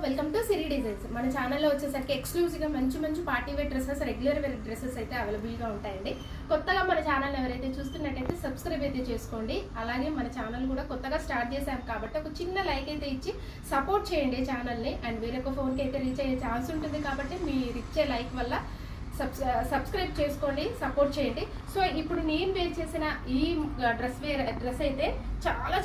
Welcome to Siri designs. మన ఛానల్లో వచ్చేసరికి ఎక్స్క్లూజివ్గా మంచి party wear dresses, regular wear dresses అయితే అవైలబుల్గా ఉంటాయండి. కొత్తగా మన ఛానల్ ఎవరైతే చూస్తున్నట్టయితే సబ్స్క్రైబ్ అయితే చేసుకోండి. అలాగే మన ఛానల్ కూడా కొత్తగా స్టార్ట్ చేశాం కాబట్టి ఒక చిన్న లైక్ అయితే ఇచ్చి సపోర్ట్ చేయండి ఛానల్ని. అండ్ వేరొక ఫోన్కి అయితే రీచ్ అయ్యే ఛాన్స్ ఉంటుంది కాబట్టి మీరు ఇచ్చే లైక్ వల్ల సబ్స్క్రైబ్ చేసుకోండి, సపోర్ట్ చేయండి. సో ఇప్పుడు నేను వేర్ చేసిన ఈ డ్రెస్ అయితే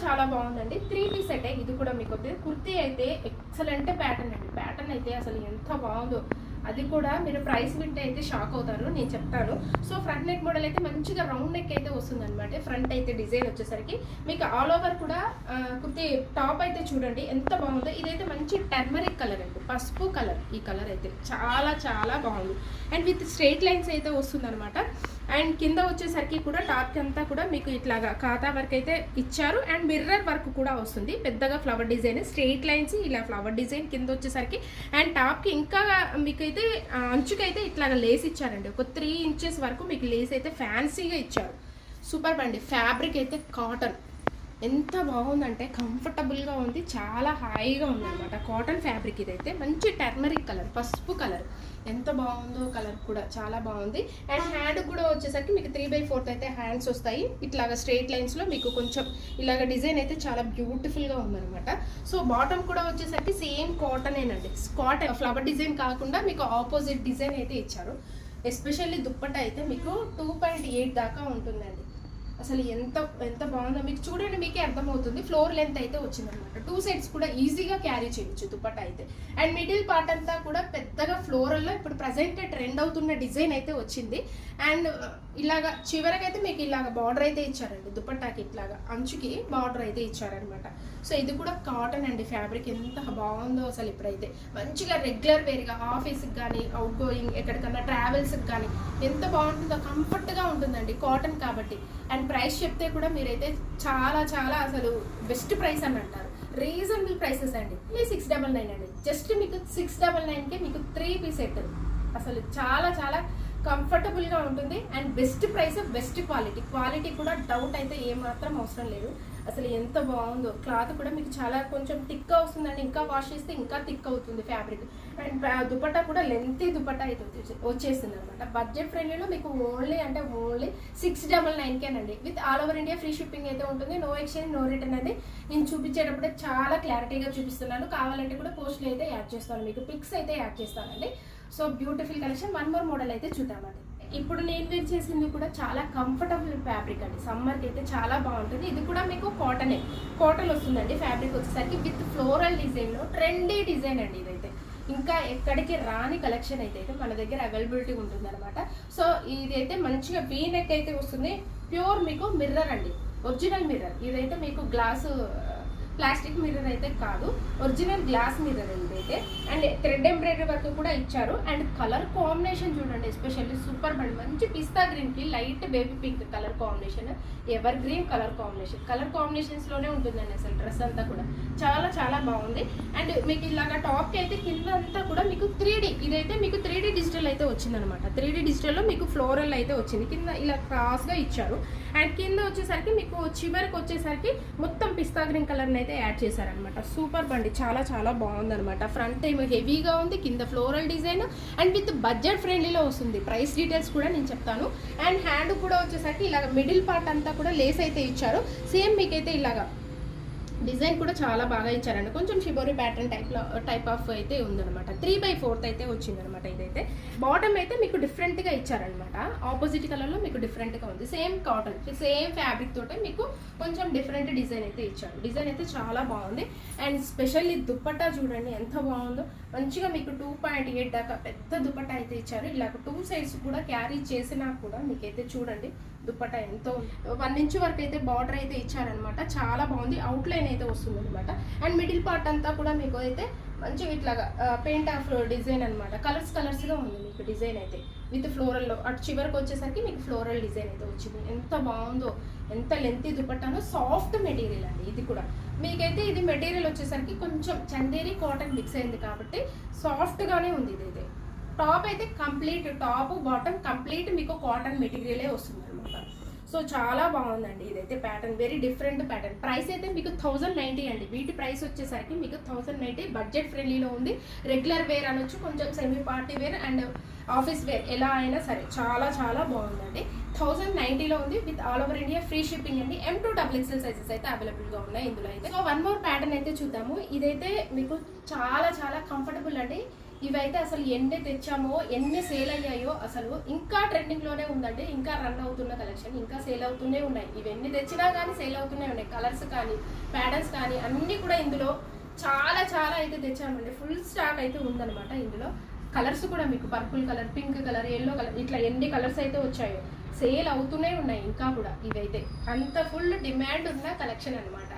చాలా బాగుందండి. 3 పీస్ అయితే ఇది కూడా మీకు కుర్తీ అయితే ఎక్సలెంట్ ప్యాటర్న్ అండి. ప్యాటర్న్ అయితే అసలు ఎంత బాగుందో, అది కూడా మీరు ప్రైస్ వింటే అయితే షాక్ అవుతారు, నేను చెప్తాను. సో ఫ్రంట్ నెక్ మోడల్ అయితే మంచిగా రౌండ్ నెక్ అయితే వస్తుంది అనమాట. ఫ్రంట్ అయితే డిజైన్ వచ్చేసరికి మీకు ఆల్ ఓవర్ కూడా కుర్తి టాప్ అయితే చూడండి ఎంత బాగుందో. ఇదైతే మంచి టర్మరిక్ కలర్ అండి, పసుపు కలర్. ఈ కలర్ అయితే చాలా బాగుంది. అండ్ విత్ స్ట్రైట్ లైన్స్ అయితే వస్తుంది అనమాట. అండ్ కింద వచ్చేసరికి కూడా టాప్కి అంతా కూడా మీకు ఇట్లాగా ఖాతా వర్క్ అయితే ఇచ్చారు. అండ్ మిర్రర్ వర్క్ కూడా వస్తుంది, పెద్దగా ఫ్లవర్ డిజైన్, స్ట్రైట్ లైన్స్ ఇలా ఫ్లవర్ డిజైన్ కింద వచ్చేసరికి. అండ్ టాప్కి ఇంకా మీకు అయితే అంచుకైతే ఇట్లాగా లేస్ ఇచ్చారండి. ఒక 3 ఇంచెస్ వరకు మీకు లేస్ అయితే ఫ్యాన్సీగా ఇచ్చారు. సూపర్ అండి. ఫ్యాబ్రిక్ అయితే కాటన్, ఎంత బాగుందంటే కంఫర్టబుల్గా ఉంది, చాలా హాయిగా ఉందన్నమాట. కాటన్ ఫ్యాబ్రిక్ ఇదైతే మంచి టర్మరిక్ కలర్, పసుపు కలర్, ఎంత బాగుందో కలర్ కూడా చాలా బాగుంది. అండ్ హ్యాండ్ కూడా వచ్చేసరికి మీకు 3/4 అయితే హ్యాండ్స్ వస్తాయి. ఇట్లాగా స్ట్రైట్ లైన్స్లో మీకు కొంచెం ఇలాగ డిజైన్ అయితే చాలా బ్యూటిఫుల్గా ఉందన్నమాట. సో బాటమ్ కూడా వచ్చేసరికి సేమ్ కాటనేనండి. కాటన్ ఫ్లవర్ డిజైన్ కాకుండా మీకు ఆపోజిట్ డిజైన్ అయితే ఇచ్చారు. ఎస్పెషల్లీ దుప్పట్ట అయితే మీకు 2.8 దాకా ఉంటుందండి. అసలు ఎంత బాగుందో మీకు చూడండి, మీకే అర్థమవుతుంది. ఫ్లోర్ లెంత్ అయితే వచ్చిందనమాట. 2 సైడ్స్ కూడా ఈజీగా క్యారీ చేయొచ్చు దుపట్టా అయితే. అండ్ మిడిల్ పార్ట్ అంతా కూడా పెద్దగా ఫ్లోరల్లో ఇప్పుడు ప్రజెంట్ ట్రెండ్ అవుతున్న డిజైన్ అయితే వచ్చింది. అండ్ ఇలాగా చివరకైతే మీకు ఇలాగ బార్డర్ అయితే ఇచ్చారండి. దుపట్టాకి ఇట్లాగా అంచుకి బార్డర్ అయితే ఇచ్చారనమాట. సో ఇది కూడా కాటన్ అండి. ఫ్యాబ్రిక్ ఎంత బాగుందో అసలు. ఇప్పుడైతే మంచిగా రెగ్యులర్ వేర్గా ఆఫీస్కి కానీ, అవుట్ గోయింగ్ ఎక్కడికన్నా ట్రావెల్స్కి కానీ ఎంత బాగుంటుందో, కంఫర్ట్గా ఉంటుందండి కాటన్ కాబట్టి. అండ్ ప్రైస్ చెప్తే కూడా మీరైతే చాలా అసలు బెస్ట్ ప్రైస్ అని అంటారు. రీజనబుల్ ప్రైసెస్ అండి. 699 అండి. జస్ట్ మీకు 699కే మీకు 3 పీస్ సెట్. అసలు చాలా కంఫర్టబుల్గా ఉంటుంది. And best price, best quality కూడా డౌట్ అయితే ఏమాత్రం అవసరం లేదు. అసలు ఎంత బాగుందో. క్లాత్ కూడా మీకు చాలా కొంచెం థిక్ వస్తుందండి. ఇంకా వాష్ చేస్తే ఇంకా థిక్ అవుతుంది ఫ్యాబ్రిక్. అండ్ దుపట్టా కూడా లెంతీ దుపట్టా అయితే వచ్చేస్తుంది అనమాట. బడ్జెట్ ఫ్రెండ్లీలో మీకు ఓన్లీ 699కేనండి. With all over India free shipping అయితే ఉంటుంది. నో ఎక్స్చేంజ్, నో రిటర్న్ అనేది నేను చూపించేటప్పుడే చాలా క్లారిటీగా చూపిస్తున్నాను. కావాలంటే కూడా పోస్ట్లు అయితే యాడ్ చేస్తాను, మీకు పిక్స్ అయితే యాడ్ చేస్తానండి. So beautiful collection. 1 more model అయితే చూద్దామండి. ఇప్పుడు నేను వేర్ చేసింది కూడా చాలా కంఫర్టబుల్ ఫ్యాబ్రిక్ అండి. సమ్మర్కి అయితే చాలా బాగుంటుంది. ఇది కూడా మీకు కాటన్ వస్తుందండి. ఫ్యాబ్రిక్ వచ్చేసరికి విత్ ఫ్లోరల్ డిజైన్లో ట్రెండీ డిజైన్ అండి. ఇదైతే ఇంకా ఎక్కడికి రాని కలెక్షన్ అయితే మన దగ్గర అవైలబిలిటీ ఉంటుంది అనమాట. సో ఇదైతే మంచిగా వీ నెక్ అయితే వస్తుంది. ప్యూర్ మీకు మిర్రర్ అండి, ఒరిజినల్ మిర్రర్. ఇదైతే మీకు గ్లాసు ప్లాస్టిక్ మిర్రర్ అయితే కాదు, ఒరిజినల్ గ్లాస్ మిర్రర్ ఇదైతే. అండ్ థ్రెడ్ ఎంబ్రాయిడరీ వర్క్ కూడా ఇచ్చారు. అండ్ కలర్ కాంబినేషన్ చూడండి, ఎస్పెషల్లీ సూపర్ బండి. మంచి పిస్తా గ్రీన్కి light baby pink colour combination, ever green colour కాంబినేషన్స్లోనే ఉంటుందండి అసలు డ్రెస్ అంతా కూడా. చాలా బాగుంది. అండ్ మీకు ఇలాగా టాప్కి అయితే కింద అంతా కూడా మీకు 3D, ఇదైతే మీకు 3D డిజిటల్ అయితే వచ్చిందనమాట. 3D డిజిటల్లో మీకు ఫ్లోరల్ అయితే వచ్చింది. కింద ఇలా క్రాస్గా ఇచ్చారు. అండ్ కింద వచ్చేసరికి మీకు చివరికి వచ్చేసరికి మొత్తం పిస్తా గ్రీన్ కలర్ని అయితే యాడ్ చేశారనమాట. సూపర్ బండి, చాలా బాగుందనమాట. ఫ్రంట్ ఏమో హెవీగా ఉంది, కింద floral design and with budget ఫ్రెండ్లీలో వస్తుంది. ప్రైస్ డీటెయిల్స్ కూడా నేను చెప్తాను. అండ్ హ్యాండ్ కూడా వచ్చేసరికి ఇలాగ మిడిల్ పార్ట్ అంతా కూడా లేస్ అయితే ఇచ్చారు. సేమ్ మీకైతే ఇలాగా డిజైన్ కూడా చాలా బాగా ఇచ్చారండి. కొంచెం షిబోరి ప్యాటర్న్ టైప్ ఆఫ్ అయితే ఉందనమాట. 3/4 అయితే వచ్చిందనమాట. ఇదైతే బాటమ్ అయితే మీకు డిఫరెంట్గా ఇచ్చారనమాట. ఆపోజిట్ కలర్లో మీకు డిఫరెంట్గా ఉంది. సేమ్ కాటన్, సేమ్ ఫ్యాబ్రిక్ తోటే మీకు కొంచెం డిఫరెంట్ డిజైన్ అయితే ఇచ్చారు. డిజైన్ అయితే చాలా బాగుంది. అండ్ స్పెషల్లీ దుప్పట్టా చూడండి ఎంత బాగుందో. మంచిగా మీకు 2.8 దాకా పెద్ద దుప్పట్టా అయితే ఇచ్చారు. ఇలా 2 సైడ్స్ కూడా క్యారీ చేసినా కూడా మీకైతే చూడండి దుప్పట్టా ఎంతో 1 ఇంచ్ వరకు అయితే బార్డర్ అయితే ఇచ్చారనమాట. చాలా బాగుంది. అవుట్లైన్ అయితే వస్తుంది అనమాట. అండ్ మిడిల్ పార్ట్ అంతా కూడా మీకు అయితే మంచిగా ఇట్లాగా పెయింట్ ఆఫ్ డిజైన్ అనమాట. కలర్స్గా ఉంది మీకు డిజైన్ అయితే విత్ ఫ్లోరల్లో. అటు చివరికి వచ్చేసరికి మీకు ఫ్లోరల్ డిజైన్ అయితే వచ్చింది. ఎంత బాగుందో, ఎంత లెంతీ దుపట్టానో. సాఫ్ట్ మెటీరియల్ అండి ఇది కూడా. మీకైతే ఇది మెటీరియల్ వచ్చేసరికి కొంచెం చందేరి కాటన్ మిక్స్ అయింది కాబట్టి సాఫ్ట్గానే ఉంది. ఇదైతే టాప్ అయితే కంప్లీట్, టాప్ బాటమ్ కంప్లీట్ మీకు కాటన్ మెటీరియలే వస్తుంది అనమాట. సో చాలా బాగుందండి ఇదైతే pattern, very different pattern. Price అయితే మీకు 1090 అండి. వీటి ప్రైస్ వచ్చేసరికి మీకు 1090, బడ్జెట్ ఫ్రెండ్లీలో ఉంది. రెగ్యులర్ వేర్ అనొచ్చు, కొంచెం semi party wear and office wear ఎలా అయినా సరే చాలా చాలా బాగుందండి. 1090లో ఉంది with all over India free shipping అండి. M2 XXL సైజెస్ అయితే అవైలబుల్గా ఉన్నాయి ఇందులో అయితే. సో వన్ మోర్ ప్యాటర్న్ అయితే చూద్దాము. ఇదైతే మీకు చాలా చాలా కంఫర్టబుల్ అండి. ఇవైతే అసలు ఎన్ని తెచ్చామో, ఎన్ని సేల్ అయ్యాయో, అసలు ఇంకా ట్రెండింగ్లోనే ఉందండి. ఇంకా రన్ అవుతున్న కలెక్షన్, ఇంకా సేల్ అవుతూనే ఉన్నాయి. ఇవన్నీ తెచ్చినా కానీ సేల్ అవుతూనే ఉన్నాయి. కలర్స్ కానీ ప్యాటర్న్స్ కానీ అన్నీ కూడా ఇందులో చాలా చాలా అయితే తెచ్చామండి. ఫుల్ స్టాక్ అయితే ఉందన్నమాట ఇందులో. కలర్స్ కూడా మీకు purple colour, pink colour, yellow colour, ఇట్లా ఎన్ని కలర్స్ అయితే వచ్చాయో సేల్ అవుతూనే ఉన్నాయి ఇంకా కూడా. ఇవైతే అంత ఫుల్ డిమాండ్ ఉన్న కలెక్షన్ అనమాట.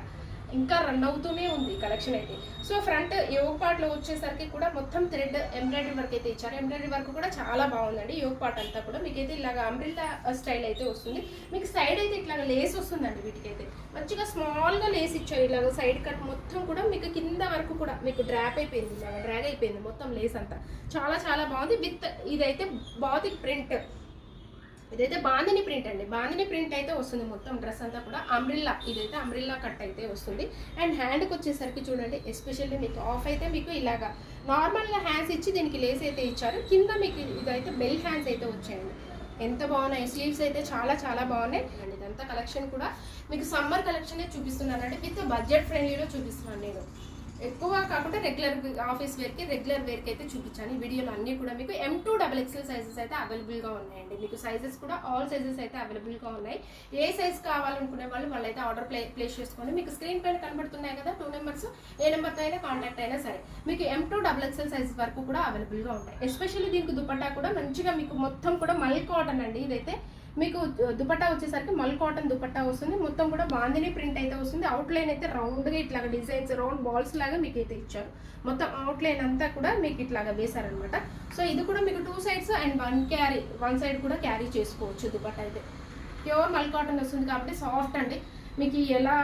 ఇంకా రన్ అవుతూనే ఉంది కలెక్షన్ అయితే. సో ఫ్రంట్ యోగ్ పార్ట్లో వచ్చేసరికి కూడా మొత్తం థ్రెడ్ ఎంబ్రాయిడరీ వర్క్ అయితే ఇచ్చారు. ఎంబ్రాయిడరీ వర్క్ కూడా చాలా బాగుందండి. యోగ్ పార్ట్ అంతా కూడా మీకైతే ఇలాగ అంబ్రిల్లా స్టైల్ అయితే వస్తుంది. మీకు సైడ్ అయితే ఇట్లాగ లేస్ వస్తుందండి. వీటికైతే మంచిగా స్మాల్గా లేస్ ఇచ్చారు. ఇలాగ సైడ్ కట్ మొత్తం కూడా మీకు కింద వరకు కూడా మీకు డ్రాప్ అయిపోయింది, ఇలాగ డ్రాగ్ అయిపోయింది మొత్తం లేస్ అంతా. చాలా చాలా బాగుంది. విత్ ఇదైతే బాతిక్ ప్రింట్, ఇదైతే బాందిని ప్రింట్ అండి. బాందిని ప్రింట్ అయితే వస్తుంది మొత్తం డ్రెస్ అంతా కూడా. అంబ్రిల్లా, ఇదైతే అంబ్రిల్లా కట్ అయితే వస్తుంది. అండ్ హ్యాండ్కి వచ్చేసరికి చూడండి, ఎస్పెషల్లీ మీకు ఆఫ్ అయితే మీకు ఇలాగా నార్మల్గా హ్యాండ్స్ ఇచ్చి దీనికి లేస్ అయితే ఇచ్చారు. కింద మీకు ఇదైతే బెల్ హ్యాండ్స్ అయితే వచ్చాయండి. ఎంత బాగున్నాయి. స్లీవ్స్ అయితే చాలా చాలా బాగున్నాయి అండ్ ఇదంతా కలెక్షన్ కూడా మీకు సమ్మర్ కలెక్షనే చూపిస్తున్నానండి. విత్ బడ్జెట్ ఫ్రెండ్లీలో చూపిస్తున్నాను నేను. ఎక్కువ కాకుండా రెగ్యులర్ ఆఫీస్ వేర్కి, రెగ్యులర్ వేర్కి అయితే చూపించాను ఈ వీడియోలో. అన్నీ కూడా మీకు M2 XXL సైజెస్ అయితే అవైలబుల్గా ఉన్నాయండి. మీకు సైజెస్ కూడా ఆల్ సైజెస్ అయితే అవైలబుల్గా ఉన్నాయి. ఏ సైజ్ కావాలనుకునే వాళ్ళైతే ఆర్డర్ ప్లేస్ చేసుకోండి. మీకు స్క్రీన్ పైన కనబడుతున్నాయి కదా 2 నెంబర్స్, ఏ నెంబర్తో అయినా కాంటాక్ట్ అయినా సరే మీకు M2 XXL సైజ్ వరకు కూడా అవైలబుల్గా ఉంటాయి. ఎస్పెషల్లీ దీనికి దుపట్టా కూడా మంచిగా మీకు మొత్తం కూడా మల్ కాటన్ అండి. ఇదైతే మీకు దుపట్టా వచ్చేసరికి మల్ కాటన్ దుపట్టా వస్తుంది. మొత్తం కూడా బాందిని ప్రింట్ అయితే వస్తుంది. అవుట్లైన్ అయితే రౌండ్గా ఇట్లాగా డిజైన్స్ రౌండ్ బాల్స్ లాగా మీకు అయితే ఇచ్చారు. మొత్తం అవుట్లైన్ అంతా కూడా మీకు ఇట్లాగా వేశారనమాట. సో ఇది కూడా మీకు 2 సైడ్స్ అండ్ వన్ సైడ్ కూడా క్యారీ చేసుకోవచ్చు. దుపట్టా అయితే ప్యూర్ మల్ కాటన్ వస్తుంది కాబట్టి సాఫ్ట్ అండి. మీకు ఎలా